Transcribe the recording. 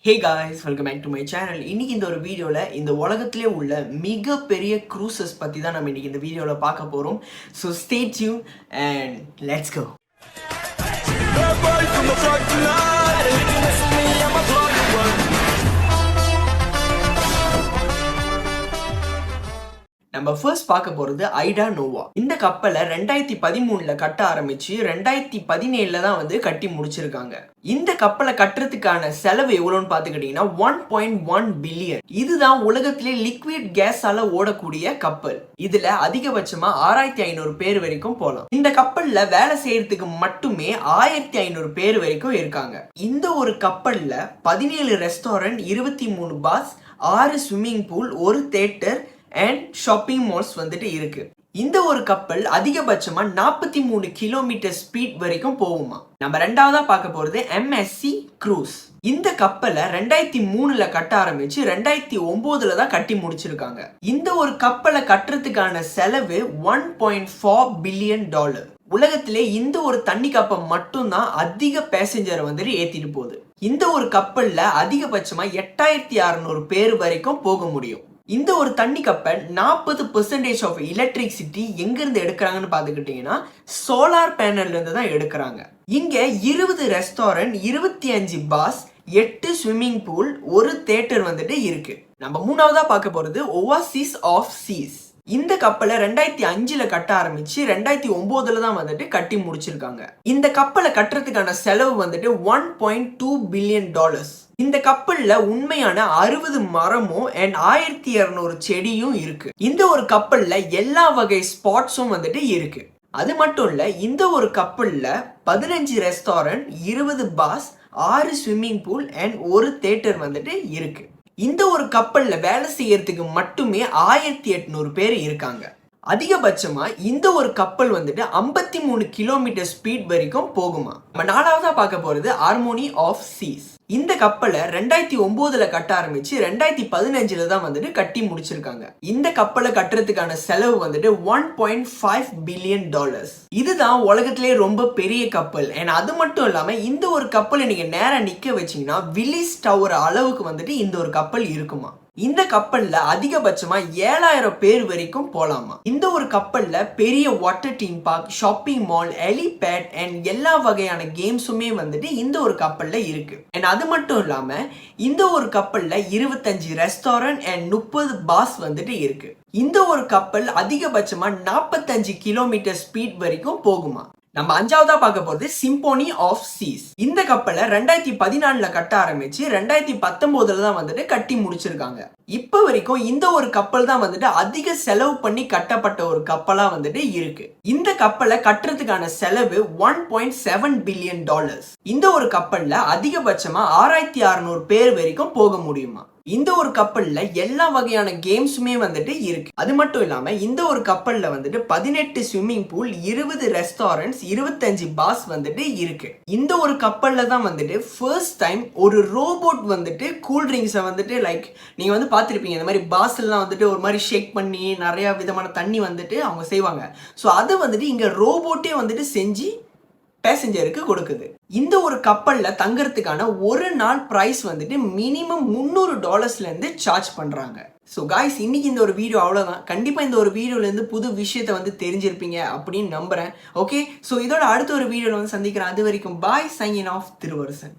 Hey guys, welcome back to my channel. இன்னைக்கு இந்த ஒரு வீடியோல இந்த உலகத்திலே உள்ள மிகப்பெரிய cruises பத்தி தான் நம்ம இன்னைக்கு இந்த வீடியோல பார்க்க போறோம். So stay tuned and let's go. நம்ம ஃபர்ஸ்ட் பார்க்க போறது ஐடா நோவா. இந்த கப்பலை 2013ல கட்ட ஆரம்பிச்சு 2017ல தான் கட்டி முடிச்சிருக்காங்க. இந்த கப்பலை கட்டுறதுக்கான செலவு எவ்வளவுன்னு பாத்துக்கிட்டீங்கன்னா 1.1 பில்லியன். இதுதான் உலகத்திலே லிக்விட் கேஸால ஓடக்கூடிய கப்பல். இதுல அதிகபட்சமா 6500 பேர் வரைக்கும் போலாம். இந்த கப்பல்ல வேலை செய்யறதுக்கு மட்டுமே 1500 பேர் வரைக்கும் இருக்காங்க. இந்த ஒரு கப்பல்ல 17 restaurant, 23 bars, 6 swimming pool, 1 theatre and shopping malls இருக்கு. இந்த ஒரு கப்பல் அதிகபட்சமா 43 கிலோமீட்டர் ஸ்பீட் வரைக்கும் போகுமா. நம்ம ரெண்டாவதா பார்க்க போறது MSC Cruise. இந்த கப்பலை 2003ல கட்ட ஆரம்பிச்சு 2009ல தான் கட்டி முடிச்சிருக்காங்க. இந்த ஒரு கப்பலை கட்டுறதுக்கான செலவு $1.4 பில்லியன். உலகத்திலே இந்த ஒரு தண்ணி கப்பல் மட்டும்தான் அதிக பேசஞ்சரை ஏத்திட்டு போகுது. இந்த ஒரு கப்பல்ல அதிகபட்சமா 8600 பேர் வரைக்கும் போக முடியும். இந்த ஒரு தண்ணி கப்பல் 40% ஆஃப் எலக்ட்ரிசிட்டி எங்கிருந்து எடுக்கிறாங்கன்னு பாத்துக்கிட்டீங்கன்னா சோலார் பேனல்ல இருந்து தான் எடுக்கிறாங்க. இங்க 20 restaurant, 25 bars, 8 swimming pool, 1 theatre இருக்கு. நம்ம மூணாவதா பார்க்க போறது ஓவாசிஸ் ஆஃப் சீஸ். இந்த கப்பலை 2005ல கட்ட ஆரம்பிச்சு 2009ல தான் கட்டி முடிச்சிருக்காங்க. இந்த கப்பலை கட்டுறதுக்கான செலவு $1.2 பில்லியன். இந்த கப்பல்ல உண்மையான 60 மரமும் அண்ட் 1200 செடியும் இருக்கு. இந்த ஒரு கப்பல்ல எல்லா வகை ஸ்பாட்ஸும் இருக்கு. அது மட்டும் இல்ல, இந்த ஒரு கப்பல்ல 15 restaurant, 20 bars, 6 swimming pool and 1 theatre இருக்கு. இந்த ஒரு கப்பல்ல வேலை செய்யறதுக்கு மட்டுமே 1800 பேர் இருக்காங்க. அதிகபட்சமா இந்த ஒரு கப்பல் 53 கிலோமீட்டர் ஸ்பீட் வரைக்கும் போகுமா. நம்ம நாலாவதா பார்க்க போறது ஹார்மோனி ஆஃப் சீஸ். இந்த கப்பலை 2009ல கட்ட ஆரம்பிச்சு 2015ல தான் கட்டி முடிச்சிருக்காங்க. இந்த கப்பலை கட்டுறதுக்கான செலவு $1.5 பில்லியன். இதுதான் உலகத்திலே ரொம்ப பெரிய கப்பல். அது மட்டும் இல்லாம இந்த ஒரு கப்பலை நீங்க நேரா நிக்க வச்சீங்கன்னா வில்லிஸ் டவர் அளவுக்கு இந்த ஒரு கப்பல் இருக்குமா. இந்த கப்பல்ல அதிகபட்சமா 7000 பேர் வரைக்கும் போலாமா. இந்த ஒரு கப்பல்ல பெரிய water theme park, shopping mall, helipad and எல்லா வகையான கேம்ஸுமே இந்த ஒரு கப்பல்ல இருக்கு. அது மட்டும் இல்லாம இந்த ஒரு கப்பல்ல 25 ரெஸ்டாரண்ட் அண்ட் 30 பாஸ் இருக்கு. இந்த ஒரு கப்பல் அதிகபட்சமா 45 கிலோமீட்டர் ஸ்பீட் வரைக்கும் போகுமா. நம்ம அஞ்சாவதா பார்க்க போறது சிம்போனி ஆஃப் சீஸ். இந்த கப்பலை 2014ல கட்ட ஆரம்பிச்சு 2019ல தான் கட்டி முடிச்சிருக்காங்க. இப்ப வரைக்கும் இந்த ஒரு கப்பல் தான் அதிக செலவு பண்ணி கட்டப்பட்ட ஒரு கப்பலா இருக்கு. இந்த கப்பலை கட்டுறதுக்கான செலவு $1.7 பில்லியன். இந்த ஒரு கப்பல்ல அதிகபட்சமா 6600 பேர் வரைக்கும் போக முடியுமா. இந்த ஒரு கப்பல்ல எல்லா வகையான கேம்ஸுமே இருக்கு. அது மட்டும் இல்லாம இந்த ஒரு கப்பல்ல 18 ஸ்விம்மிங் பூல், 20 ரெஸ்டாரண்ட்ஸ், 25 பாஸ் இருக்கு. இந்த ஒரு கப்பல்ல தான் ஃபர்ஸ்ட் டைம் ஒரு ரோபோட் கூல் ட்ரிங்க்ஸை லைக் நீங்க பார்த்திருப்பீங்க. இந்த மாதிரி பாஸ் எல்லாம் ஒரு மாதிரி ஷேக் பண்ணி நிறைய விதமான தண்ணி அவங்க செய்வாங்க. ஸோ அதை இங்க ரோபோட்டே செஞ்சு பேசஞ்சருக்கு கொடுக்குது. இந்த ஒரு கப்பல்ல தங்கறதுக்கான ஒரு நாள் பிரைஸ் மினிமம் $300 இருந்து சார்ஜ் பண்றாங்க. ஸோ காய்ஸ், இன்னைக்கு இந்த ஒரு வீடியோ அவ்வளோதான். கண்டிப்பாக இந்த ஒரு வீடியோலேருந்து புது விஷயத்தை தெரிஞ்சிருப்பீங்க அப்படின்னு நம்புறேன். ஓகே, ஸோ இதோட அடுத்த ஒரு வீடியோவில் சந்திக்கிறேன். அது வரைக்கும் பாய், சைனிங் ஆஃப் திருவரசன்.